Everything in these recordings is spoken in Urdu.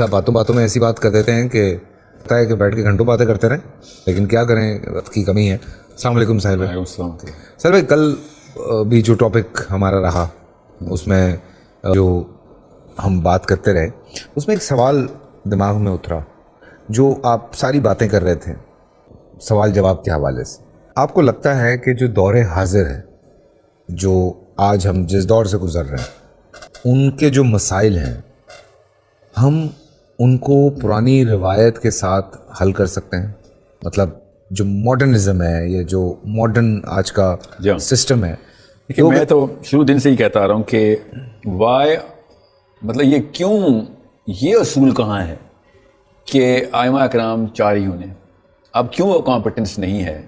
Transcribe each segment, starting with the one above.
باتوں باتوں میں ایسی بات کر دیتے ہیں کہ لگتا ہے کہ بیٹھ کے گھنٹوں باتیں کرتے رہیں، لیکن کیا کریں، وقت کی کمی ہے. السلام علیکم ساحل بھائی. ساحل بھائی، کل بھی جو ٹاپک ہمارا رہا اس میں جو ہم بات کرتے رہے، اس میں ایک سوال دماغ میں اترا. جو آپ ساری باتیں کر رہے تھے سوال جواب کے حوالے سے، آپ کو لگتا ہے کہ جو دور حاضر ہے، جو آج ہم جس دور سے گزر رہے ہیں، ان کے جو مسائل ہیں ہم ان کو پرانی روایت کے ساتھ حل کر سکتے ہیں؟ مطلب جو ماڈرنزم ہے یا جو ماڈرن آج کا سسٹم ہے. میں تو شروع دن سے ہی کہتا آ رہا ہوں کہ وائی، مطلب یہ کیوں، یہ اصول کہاں ہے کہ ائمہ اکرام 4 ہی ہونے، اب کیوں وہ کمپٹنس نہیں ہے؟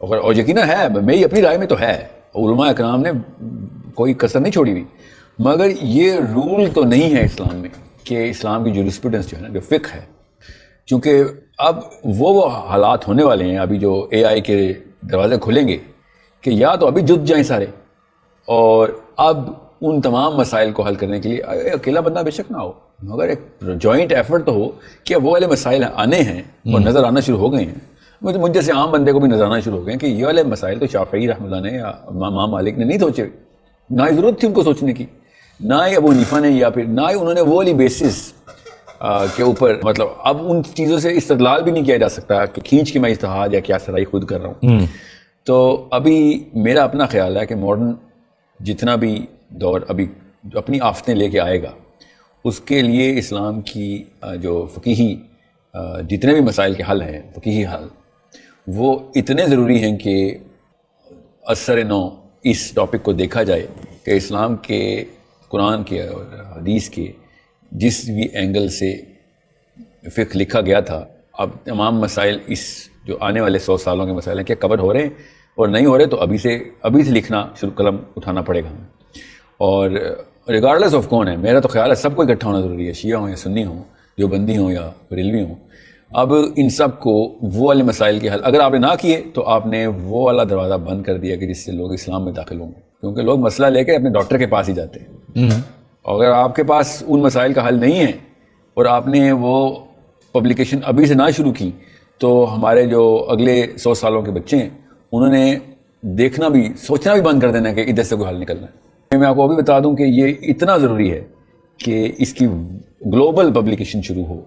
اور یقیناً ہے، میری اپنی رائے میں تو ہے، علماء اکرام نے کوئی کسر نہیں چھوڑی ہوئی، مگر یہ رول تو نہیں ہے اسلام میں کہ اسلام کی جورسپروڈنس جو ہے نا، جو فقہ ہے، چونکہ اب وہ حالات ہونے والے ہیں، ابھی جو اے آئی کے دروازے کھلیں گے کہ یا تو ابھی جت جائیں سارے، اور اب ان تمام مسائل کو حل کرنے کے لیے اکیلا بندہ بے شک نہ ہو، مگر ایک جوائنٹ ایفرٹ تو ہو کہ وہ والے مسائل آنے ہیں اور نظر آنا شروع ہو گئے ہیں. مجھ جیسے عام بندے کو بھی نظر آنا شروع ہو گئے ہیں کہ یہ والے مسائل تو شافعی رحمۃ اللہ نے یا امام مالک نے نہیں سوچے، نہ ہی ضرورت تھی ان کو سوچنے کی، نہ ہی ابو حنیفہ نے، یا پھر نہ ہی انہوں نے وہ والی بیسس کے اوپر، مطلب اب ان چیزوں سے استدلال بھی نہیں کیا جا سکتا کہ کھینچ کے میں اجتہاد یا کیا سرائی خود کر رہا ہوں. تو ابھی میرا اپنا خیال ہے کہ ماڈرن جتنا بھی دور ابھی جو اپنی آفتیں لے کے آئے گا، اس کے لیے اسلام کی جو فقہی جتنے بھی مسائل کے حل ہیں، فقہی حل، وہ اتنے ضروری ہیں کہ اثر نو اس ٹاپک کو دیکھا جائے کہ اسلام کے، قرآن کے اور حدیث کے جس بھی اینگل سے فقہ لکھا گیا تھا، اب تمام مسائل اس جو آنے والے 100 سالوں کے مسائل ہیں کیا کور ہو رہے ہیں، اور نہیں ہو رہے تو ابھی سے لکھنا شروع، قلم اٹھانا پڑے گا ہمیں. اور ریگارڈلیس آف کون ہے، میرا تو خیال ہے سب کو اکٹھا ہونا ضروری ہے، شیعہ ہوں یا سنی ہوں، دیوبندی ہوں یا بریلوی ہوں. اب ان سب کو وہ والے مسائل کے حل اگر آپ نے نہ کیے تو آپ نے وہ والا دروازہ بند کر دیا کہ جس سے لوگ اسلام میں داخل ہوں گے، کیونکہ لوگ مسئلہ لے کے اپنے ڈاکٹر کے پاس ہی جاتے ہیں. اور اگر آپ کے پاس ان مسائل کا حل نہیں ہے اور آپ نے وہ پبلیکیشن ابھی سے نہ شروع کی، تو ہمارے جو اگلے 100 سالوں کے بچے ہیں انہوں نے دیکھنا بھی، سوچنا بھی بند کر دینا کہ ادھر سے کوئی حل نکلنا ہے. میں آپ کو وہ بھی بتا دوں کہ یہ اتنا ضروری ہے کہ اس کی گلوبل پبلیکیشن شروع ہو،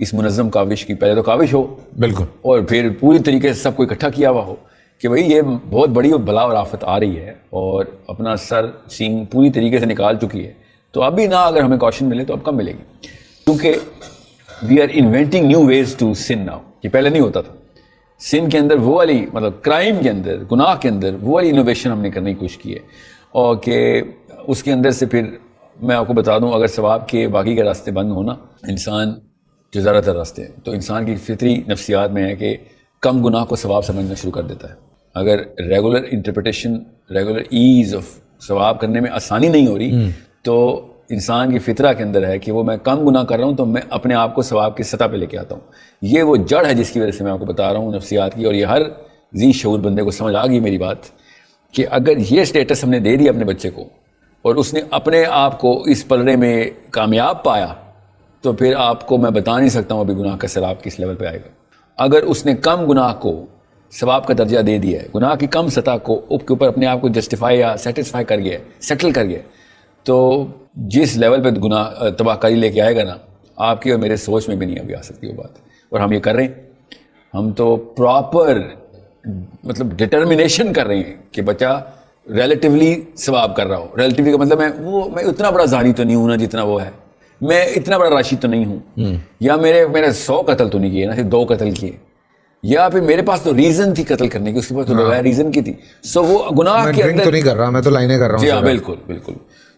اس منظم کاوش کی، پہلے تو کاوش ہو بالکل، اور پھر پوری طریقے سے سب کو اکٹھا کیا ہوا ہو کہ بھئی یہ بہت بڑی بلا اور آفت آ رہی ہے اور اپنا سر سینگ پوری طریقے سے نکال چکی ہے. تو ابھی نہ اگر ہمیں کوشن ملے تو اب کب ملے گی، کیونکہ we are inventing new ways to sun now. یہ پہلے نہیں ہوتا تھا. سن کے اندر وہ والی، مطلب کرائم کے اندر، گناہ کے اندر وہ والی انوویشن ہم نے کرنے کی کوشش کی ہے، اور کہ اس کے اندر سے پھر میں آپ کو بتا دوں، اگر ثواب کے باقی کے راستے بند ہونا، انسان جو زیادہ تر راستے ہیں، تو انسان کی فطری نفسیات میں ہے کہ کم گناہ کو ثواب سمجھنا شروع کر دیتا ہے. اگر regular interpretation, regular as of ثواب کرنے میں آسانی نہیں ہو رہی، تو انسان کی فطرہ کے اندر ہے کہ وہ میں کم گناہ کر رہا ہوں تو میں اپنے آپ کو ثواب کی سطح پہ لے کے آتا ہوں. یہ وہ جڑ ہے جس کی وجہ سے میں آپ کو بتا رہا ہوں نفسیات کی، اور یہ ہر ذی شعور بندے کو سمجھ آ گئی میری بات کہ اگر یہ سٹیٹس ہم نے دے دیا اپنے بچے کو اور اس نے اپنے آپ کو اس پلڑے میں کامیاب پایا، تو پھر آپ کو میں بتا نہیں سکتا ہوں ابھی گناہ کا سراب کس لیول پہ آئے گا. اگر اس نے کم گناہ کو ثواب کا درجہ دے دیا ہے، گناہ کی کم سطح کو کے اوپر اپنے آپ کو جسٹیفائی یا سیٹسفائی کر گیا، سیٹل کر گیا، تو جس لیول پہ گناہ تباہ کاری لے کے آئے گا نا، آپ کی اور میرے سوچ میں بھی نہیں ابھی آ سکتی وہ بات. اور ہم یہ کر رہے ہیں، ہم تو پراپر مطلب ڈٹرمنیشن کر رہے ہیں کہ بچہ ریلیٹیولی ثواب کر رہا ہو. ریلیٹیولی کا مطلب میں اتنا بڑا زانی تو نہیں ہوں نا جتنا وہ ہے، میں اتنا بڑا راشد تو نہیں ہوں، یا میرے 100 قتل تو نہیں کیے نا، صرف 2 قتل کیے، یا پھر میرے پاس تو ریزن تھی قتل کرنے کی، اس کے پاس تو بغیر ریزن کی تھی. سو وہ گناہ کے اندر تو نہیں کر رہا، میں تو لائنیں کر رہا ہوں. جی ہاں، بالکل بالکل.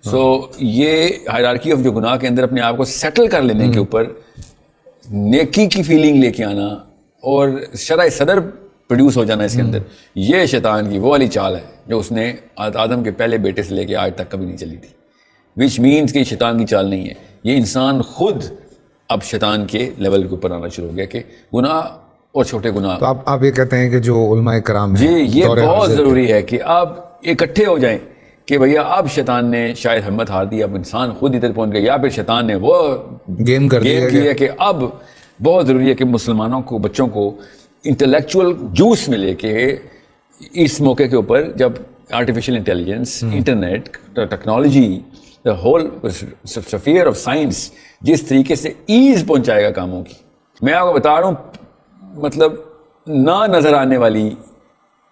سو یہ ہائرارکی آف جو گناہ کے اندر اپنے آپ کو سیٹل کر لینے کے اوپر نیکی کی فیلنگ لے کے آنا اور شرح صدر پروڈیوس ہو جانا اس کے اندر، یہ شیطان کی وہ والی چال ہے جو اس نے آدم کے پہلے بیٹے سے لے کے آج تک کبھی نہیں چلی تھی. وچ مینس کہ شیطان کی چال نہیں ہے، یہ انسان خود اب شیطان کے لیول کے اوپر آنا شروع ہو گیا کہ گناہ اور چھوٹے گناہ. تو آپ یہ کہتے ہیں کہ جو علماء کرام جی، یہ بہت ضروری ہے کہ آپ اکٹھے ہو جائیں کہ بھیا اب شیطان نے شاید ہمت ہار دی, اب انسان خود ادھر پہنچ گیا, یا پھر شیطان نے وہ گیم کر دیا کی ہے کہ اب بہت ضروری ہے کہ مسلمانوں کو, بچوں کو انٹلیکچوئل جوس ملے کہ اس موقع کے اوپر جب artificial intelligence, internet, technology, the whole sphere of science جس طریقے سے ایز پہنچائے گا کاموں کی. میں آپ کو بتا رہا ہوں مطلب نہ نظر آنے والی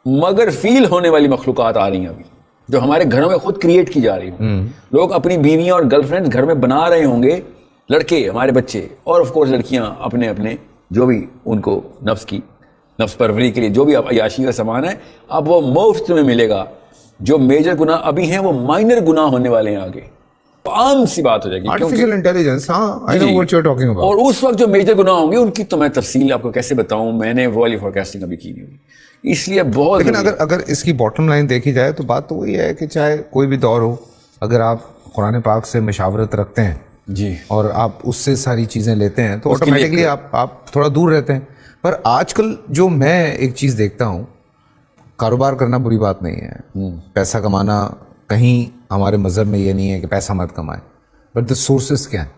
مگر فیل ہونے والی مخلوقات آ رہی ہیں ابھی, جو ہمارے گھروں میں خود کریٹ کی جا رہی ہوں. لوگ اپنی بیویاں اور گرل فرینڈ گھر میں بنا رہے ہوں گے, لڑکے ہمارے بچے, اور آف کورس لڑکیاں اپنے اپنے جو بھی ان کو نفس پروری کے لیے جو بھی عیاشی کا سامان ہے, اب وہ مفت میں ملے گا. جو میجر گناہ ابھی ہیں وہ مائنر گناہ ہونے والے ہیں آگے, عام سی بات ہو جائے گی آرٹیفیشل انٹیلیجنس. ہاں I know what you're talking about. اور اس وقت جو میجر گناہ ہوں گے ان کی تو میں تفصیل آپ کو کیسے بتاؤں, میں نے وہ والی فورکاسٹنگ ابھی کی نہیں ہوئی, اس لیے بہت. لیکن اگر اس کی باٹم لائن دیکھی جائے تو بات تو وہی ہے کہ چاہے کوئی بھی دور ہو, اگر آپ قرآن پاک سے مشاورت رکھتے ہیں جی اور آپ اس سے ساری چیزیں لیتے ہیں تو آٹومیٹکلی آپ تھوڑا دور رہتے ہیں. پر آج کل جو میں ایک چیز دیکھتا ہوں, کاروبار کرنا بری بات نہیں ہے, پیسہ کمانا کہیں ہمارے مذہب میں یہ نہیں ہے کہ پیسہ مت کمائے, بٹ دا سورسز کیا ہیں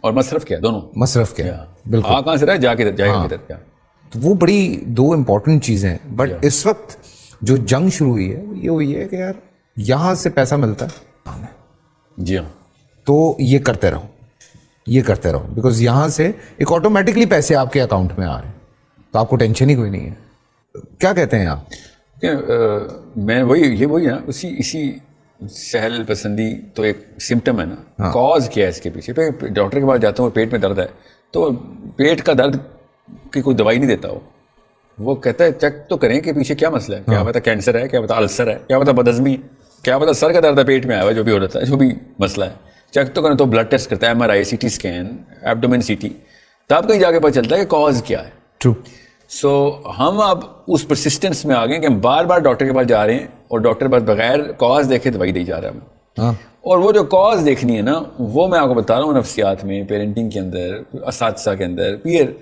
اور مصرف کیا ہے, دونوں مصرف کیا ہے, بالکل کہاں سے رہا جا کے جائے گا کدھر کیا. تو وہ بڑی دو امپورٹنٹ چیزیں ہیں. بٹ اس وقت جو جنگ شروع ہوئی ہے یہ ہوئی ہے کہ یار یہاں سے پیسہ ملتا ہے جی ہاں, تو یہ کرتے رہو بیکاز یہاں سے ایک آٹومیٹکلی پیسے آپ کے اکاؤنٹ میں آ رہے ہیں, تو آپ کو ٹینشن ہی کوئی نہیں ہے. کیا کہتے ہیں آپ؟ میں وہی نا اسی سہل پسندی تو ایک سمٹم ہے نا, کاز کیا ہے اس کے پیچھے. ڈاکٹر کے پاس جاتا ہوں پیٹ میں درد ہے تو پیٹ کا درد کی کوئی دوائی نہیں دیتا, وہ کہتا ہے چیک تو کریں کہ پیچھے کیا مسئلہ ہے, کیا پتا کینسر ہے, کیا پتا السر ہے, کیا پتا بدہضمی, کیا پتا سر کا درد ہے, پیٹ میں آیا ہوا جو بھی ہو رہتا ہے, جو بھی مسئلہ ہے چیک تو کریں. تو بلڈ ٹیسٹ کرتا ہے, MRI, CT اسکین, ایبڈومن CT, تب کہیں جا کے پتہ چلتا ہے کہ کاز کیا ہے. ٹرو. سو ہم اب اس پرسسٹنس میں آ گئے کہ ہم بار بار ڈاکٹر کے پاس جا رہے ہیں اور ڈاکٹر بس بغیر کاز دیکھے دوائی دی جا رہا ہے ہمیں. اور وہ جو کاز دیکھنی ہے نا, وہ میں آپ کو بتا رہا ہوں نفسیات میں, پیرنٹنگ کے اندر, اساتذہ کے اندر, پیئر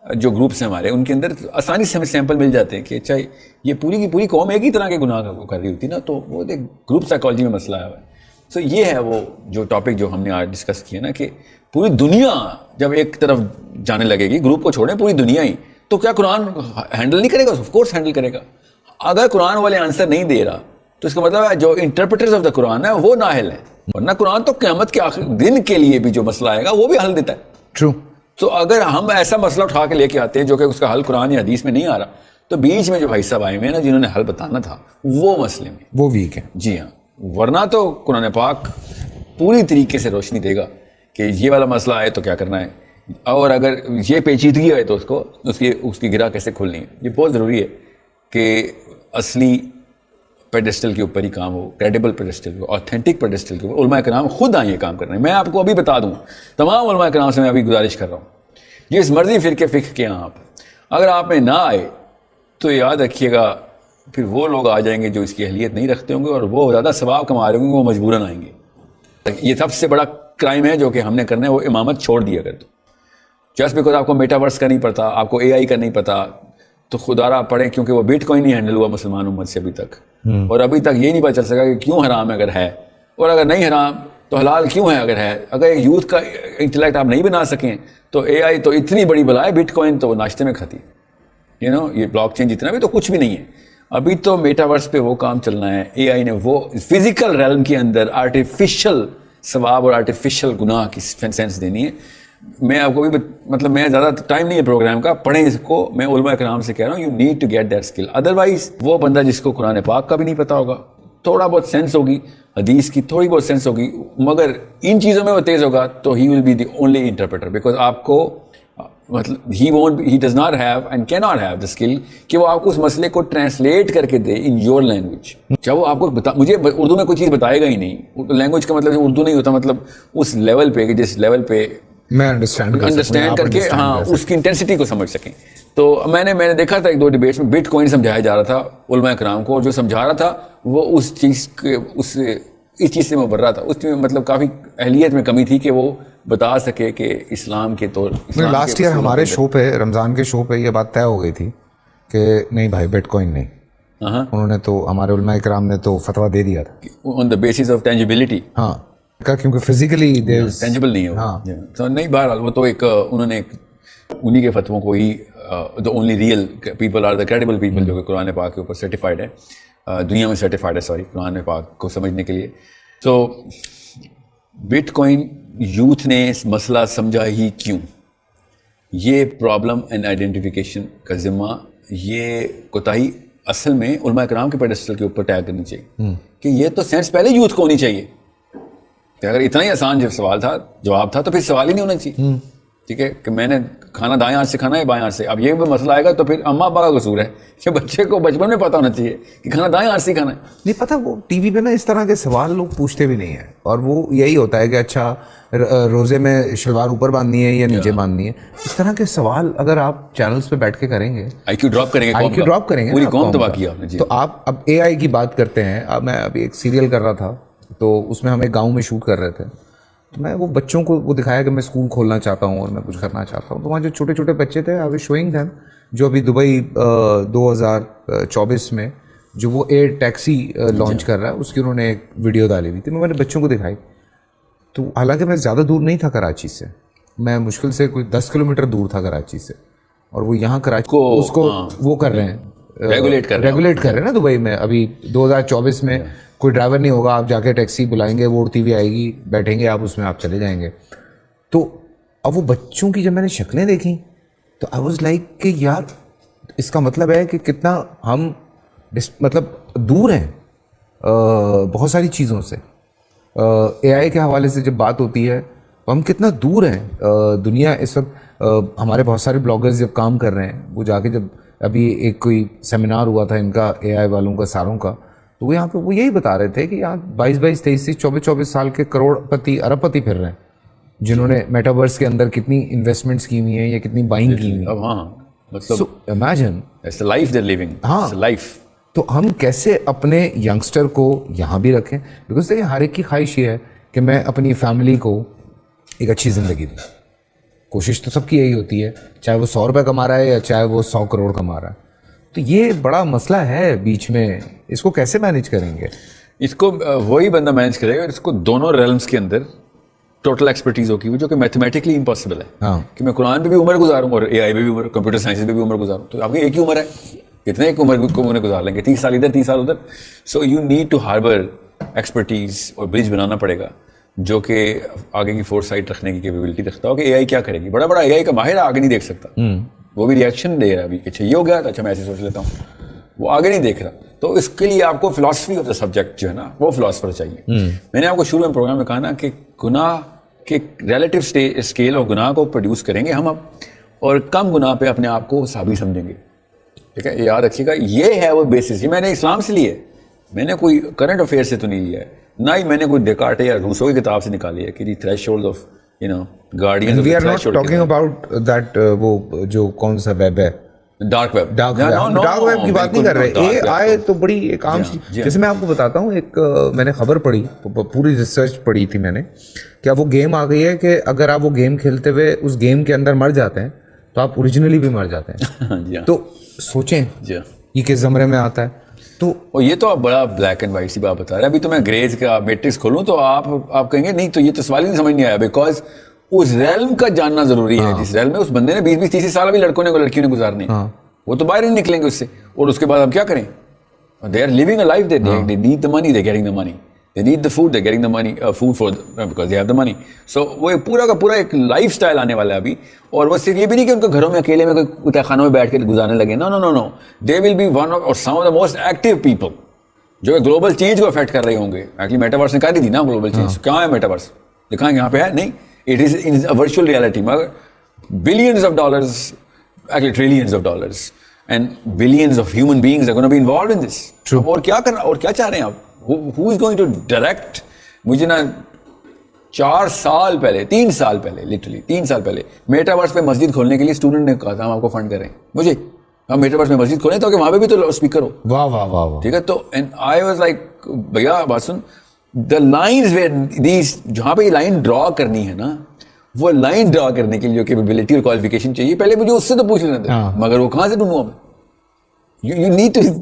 جو گروپس ہیں ہمارے, ان کے اندر آسانی سے ہمیں سیمپل مل جاتے ہیں کہ اچھا یہ پوری کی پوری قوم ایک ہی طرح کے گناہ کر رہی ہوتی ہے نا, تو وہ ایک گروپ سائیکالوجی میں مسئلہ آیا ہوا ہے. سو یہ ہے وہ جو ٹاپک جو ہم نے آج ڈسکس کیا نا, کہ پوری دنیا جب ایک طرف جانے لگے گی, گروپ کو چھوڑیں پوری دنیا ہی, تو کیا قرآن ہینڈل نہیں کرے گا؟ آف کورس ہینڈل کرے گا. اگر قرآن والے آنسر نہیں دے رہا تو اس کا مطلب ہے جو انٹرپریٹرز آف دا قرآن ہے وہ نااہل ہیں, ورنہ قرآن تو قیامت کے آخر دن کے لیے بھی جو مسئلہ آئے گا وہ بھی حل دیتا ہے. ٹرو. تو اگر ہم ایسا مسئلہ اٹھا کے لے کے آتے ہیں جو کہ اس کا حل قرآن یا حدیث میں نہیں آ رہا, تو بیچ میں جو بھائی صاحب آئے ہوئے ہیں نا جنہوں نے حل بتانا تھا وہ مسئلے میں وہ ویک ہے. جی ہاں, ورنہ تو قرآن پاک پوری طریقے سے روشنی دے گا کہ یہ والا مسئلہ آئے تو کیا کرنا ہے, اور اگر یہ پیچیدگی ہے تو اس کی گرہ کیسے کھولنی ہے. یہ بہت ضروری ہے کہ اصلی پیڈسٹل کے اوپر ہی کام ہو, کریڈیبل پیڈسٹل ہو, آتھینٹک پیڈسٹل کے اوپر. علماء کرام خود آئیں یہ کام کرنے. میں آپ کو ابھی بتا دوں, تمام علماء کرام سے میں ابھی گزارش کر رہا ہوں, جس مرضی فرقے فقہ کے آپ اگر آپ میں نہ آئے تو یاد رکھیے گا پھر وہ لوگ آ جائیں گے جو اس کی اہلیت نہیں رکھتے ہوں گے, اور وہ زیادہ ثواب کما رہے ہوں گے, وہ مجبوراً آئیں گے. یہ سب سے بڑا کرائم ہے جو کہ ہم نے کرنا ہے, وہ امامت چھوڑ دیا کر. جسٹ بیکاز آپ کو میٹاورس کا نہیں پتا, آپ کو AI کا نہیں پتا, تو خدا را پڑھیں, کیونکہ وہ بٹ کوائن نہیں ہینڈل ہوا مسلمان امت سے ابھی تک, اور ابھی تک یہ نہیں پتا چل سکا کہ کیوں حرام ہے اگر ہے, اور اگر نہیں حرام تو حلال کیوں ہے اگر ہے. اگر ایک یوتھ کا انٹلیکٹ آپ نہیں بنا سکیں تو AI تو اتنی بڑی بلا ہے, بٹ کوائن تو وہ ناشتے میں کھاتی, یہ بلاک چین جتنا بھی تو کچھ بھی نہیں ہے. ابھی تو میٹاورس پہ وہ کام چلنا ہے, AI نے وہ فزیکل ریلم کے اندر آرٹیفیشل ثواب اور آرٹیفیشل گناہ کی سینس دینی ہے. میں آپ کو بھی مطلب میں زیادہ ٹائم نہیں ہے پروگرام کا, پڑھیں اس کو. میں علماء کرام سے کہہ رہا ہوں, you need to get that skill. Otherwise وہ بندہ جس کو قرآن پاک کا بھی نہیں پتا ہوگا, تھوڑا بہت سینس ہوگی, حدیث کی تھوڑی بہت سینس ہوگی, مگر ان چیزوں میں وہ تیز ہوگا, تو he will be the only interpreter. Because آپ کو مطلب he does not have and کی ناٹ ہیو دا اسکل کہ وہ آپ کو اس مسئلے کو ٹرانسلیٹ کر کے دے ان یور لینگویج. جب وہ آپ کو مجھے اردو میں کوئی چیز بتائے گا ہی نہیں, لینگویج کا مطلب اردو نہیں ہوتا, مطلب اس لیول پہ کہ جس لیول پہ میں انڈرسٹینڈ کر کے ہاں اس کی انٹینسٹی کو سمجھ سکیں. تو میں نے دیکھا تھا 1-2 ڈیبیٹس میں بٹ کوائن سمجھایا جا رہا تھا علماء کرام کو, اور جو سمجھا رہا تھا وہ اس چیز سے میں ابھر رہا تھا. اس میں مطلب کافی اہلیت میں کمی تھی کہ وہ بتا سکے کہ اسلام کے طور. لاسٹ ایئر ہمارے شو پہ, رمضان کے شو پہ یہ بات طے ہو گئی تھی کہ نہیں بھائی بٹ کوائن نہیں, انہوں نے تو ہمارے علماء کرام نے تو فتویٰ دے دیا تھا آن دا بیسس آف ٹینجیبلٹی. ہاں کیونکہ فزیکلی ٹینجیبل نہیں ہے تو نہیں. بہرحال وہ تو ایک انہوں نے انہی کے فتووں کو ہی the only real people are the credible people جو کہ قرآن پاک کے اوپر سرٹیفائڈ ہے, دنیا میں سرٹیفائڈ ہے, سوری, قرآن پاک کو سمجھنے کے لیے. تو بٹ کوائن یوتھ نے اس مسئلہ سمجھا ہی کیوں؟ یہ پرابلم اینڈ آئیڈینٹیفیکیشن کا ذمہ, یہ کوتاہی اصل میں علماء کرام کے پیڈسٹل کے اوپر ٹیگ کرنی چاہیے کہ یہ تو سینس پہلے یوتھ کو ہونی چاہیے. کہ اگر اتنا ہی آسان جو سوال تھا, جواب تھا, تو پھر سوال ہی نہیں ہونا چاہیے. ٹھیک ہے کہ میں نے کھانا دائیں ہاتھ سے کھانا ہے بائیں ہاتھ سے. اب یہ بھی مسئلہ آئے گا تو پھر اماں ابا کا قصور ہے کہ بچے کو بچپن میں پتہ ہونا چاہیے کہ کھانا دائیں ہاتھ سے کھانا ہے. نہیں پتہ, وہ ٹی وی پہ نا اس طرح کے سوال لوگ پوچھتے بھی نہیں ہیں, اور وہ یہی ہوتا ہے کہ اچھا روزے میں شلوار اوپر باندھنی ہے یا نیچے باندھنی ہے. اس طرح کے سوال اگر آپ چینلز پہ بیٹھ کے کریں گے, آئی کیو ڈراپ کریں گے, پوری قوم تباہ کیا آپ نے. تو آپ اب اے آئی کی بات کرتے ہیں. اب میں ابھی ایک سیریل کر رہا تھا, تو اس میں ہم ایک گاؤں میں شوٹ کر رہے تھے. تو میں وہ بچوں کو وہ دکھایا کہ میں اسکول کھولنا چاہتا ہوں اور میں کچھ کرنا چاہتا ہوں. تو وہاں جو چھوٹے چھوٹے بچے تھے, آئی واز شوئنگ دیم, جو ابھی دبئی 2024 میں جو وہ ایئر ٹیکسی لانچ کر رہا ہے, اس کی انہوں نے ایک ویڈیو ڈالی ہوئی تھی. میں نے بچوں کو دکھائی. تو حالانکہ میں زیادہ دور نہیں تھا کراچی سے, میں مشکل سے کوئی 10 کلومیٹر دور تھا کراچی سے, اور وہ یہاں کراچی کو اس کو وہ کر رہے ہیں, ریگولیٹ کر رہے ہیں نا دبئی میں. ابھی 2024 میں کوئی ڈرائیور نہیں ہوگا, آپ جا کے ٹیکسی بلائیں گے, وہ اڑتی ہوئی آئے گی, بیٹھیں گے آپ اس میں, آپ چلے جائیں گے. تو اب وہ بچوں کی جب میں نے شکلیں دیکھیں تو آئی واز لائک کہ یار اس کا مطلب ہے کہ کتنا ہم مطلب دور ہیں بہت ساری چیزوں سے. اے آئی کے حوالے سے جب بات ہوتی ہے تو ہم کتنا دور ہیں. دنیا اس وقت ہمارے بہت سارے بلاگرز جب کام کر رہے ہیں, وہ جا کے جب ابھی ایک کوئی سیمینار ہوا تھا ان کا اے آئی والوں کا ساروں کا, تو وہ یہاں پہ وہ یہی بتا رہے تھے کہ یہاں 22 23 24 سال کے کروڑ پتی ارب پتی پھر رہے ہیں, جنہوں نے میٹاورس کے اندر کتنی انویسٹمنٹس کی ہوئی ہیں یا کتنی بائنگ کی ہوئی ہیں. مطلب امیجن لائف دے لیونگ. ہاں لائف. تو ہم کیسے اپنے ینگسٹر کو یہاں بھی رکھیں, بیکاز دیکھیں ہر ایک کی خواہش یہ ہے کہ میں اپنی فیملی کو ایک اچھی زندگی دوں. کوشش تو سب کی یہی ہوتی ہے, چاہے وہ 100 روپے کما رہا ہے یا چاہے وہ 100 کروڑ کما رہا ہے. تو یہ بڑا مسئلہ ہے بیچ میں, اس کو کیسے مینیج کریں گے؟ اس کو وہی بندہ مینیج کرے گا اس کو دونوں ریلمس کے اندر ٹوٹل ایکسپرٹیز ہوگی, جو کہ میتھمیٹکلی امپاسبل ہے کہ میں قرآن پہ بھی عمر گزاروں اور اے آئی پہ بھی عمر, کمپیوٹر سائنس پہ بھی عمر گزاروں. تو آپ کی ایک ہی عمر ہے, کتنے ایک عمر کو گزار لیں گے, 30 سال ادھر 30 سال ادھر. So you need to harbour expertise, اور برج بنانا پڑے گا جو کہ آگے کی فور سائٹ رکھنے کی کیپیبلٹی رکھتا ہو کہ اے آئی کیا کرے گی. بڑا اے آئی کا ماہر آگے نہیں دیکھ سکتا, وہ بھی ریئیکشن دے رہا ہے ابھی کہ اچھا یہ ہو گیا, اچھا میں ایسے سوچ لیتا ہوں, وہ آگے نہیں دیکھ رہا. تو اس کے لیے آپ کو فلاسفی آف دا سبجیکٹ جو ہے نا, وہ فلاسفر چاہیے. میں نے آپ کو شروع میں پروگرام میں کہا نا کہ گناہ کے ریلیٹو اسکیل اور گناہ کو پروڈیوس کریں گے ہم اب, اور کم گناہ پہ اپنے آپ کو صحابی سمجھیں گے. ٹھیک ہے, یاد رکھیے گا, یہ ہے وہ بیسس. یہ میں نے اسلام سے لیے, میں نے کوئی کرنٹ افیئر سے تو نہیں لیا ہے, نہ ہی میں نے کوئی ڈیکارٹ یا روسو کی کتاب سے نکالی ہے کہ the threshold of guardian. We are not talking about that, وہ جو کون سا ویب ہے, ڈارک ویب کی بات نہیں کر رہے. اے آئی تو بڑی ایک عام چیز. جیسے میں آپ کو بتاتا ہوں, ایک میں نے خبر پڑھی, پوری ریسرچ پڑھی تھی میں نے, کیا وہ گیم آ گئی ہے کہ اگر آپ وہ گیم کھیلتے ہوئے اس گیم کے اندر مر جاتے ہیں تو آپ اوریجنلی بھی مر جاتے ہیں. تو سوچیں یہ کس زمرے میں آتا ہے. تو یہ تو آپ بڑا بلیک اینڈ وائٹ سی بات بتا رہے ہیں. ابھی تو میں گریز کا میٹرکس کھولوں تو آپ کہیں گے نہیں, تو یہ تو سوال ہی نہیں سمجھ نہیں آیا, بیکاز اس ریلم کا جاننا ضروری ہے. جس ریلم میں اس بندے نے 20-30 سال ابھی لڑکیوں نے گزارنے, وہ تو باہر نہیں نکلیں گے اس سے. اور اس کے بعد ہم کیا کریں؟ they are living a life, they need the money, they're getting the money, they need the food, they're getting the money, food for because they have the money. So وہ پورا کا پورا ایک لائف سٹائل آنے والا ہے ابھی. اور وہ صرف یہ بھی نہیں کہ ان کے گھروں میں اکیلے میں کوئی تہ خانوں میں بیٹھ کے گزارنے لگے. no, they will be one of or some of the most active people جو گلوبل چینج کو افیکٹ کر رہے ہوں گے. ایکچولی میٹاورس نے کہا دی تھی نا گلوبل چینج کہاں ہے, میٹاورس دکھائیں یہاں پہ ہے نہیں, it is a virtual reality. مگر billions of dollars, actually trillions of dollars and billions of human beings are going to be involved in this. اور کیا کرنا, اور کیا چاہ رہے ہیں آپ, who is going to direct. مجھے نا 3 سال پہلے لٹرلی 3 سال پہلے میٹاورس پہ مسجد کھولنے کے لیے اسٹوڈنٹ نے کہا تھا ہم آپ کو فنڈ کر رہے ہیں, مجھے ہم میٹاورس میں مسجد کھولیں تو کہ وہاں پہ بھی تو اسپیکر ہو. واہ واہ واہ, ٹھیک ہے. تو I was like بھیا بات سن, the lines where these جہاں پہ یہ لائن ڈرا کرنی ہے نا, وہ لائن ڈرا کرنے کے لیے جو کیپیبلٹی اور کوالیفیکیشن چاہیے, پہلے مجھے اس سے تو پوچھ لینا تھا, مگر وہ کہاں سے ڈھونڈوں میں. You need to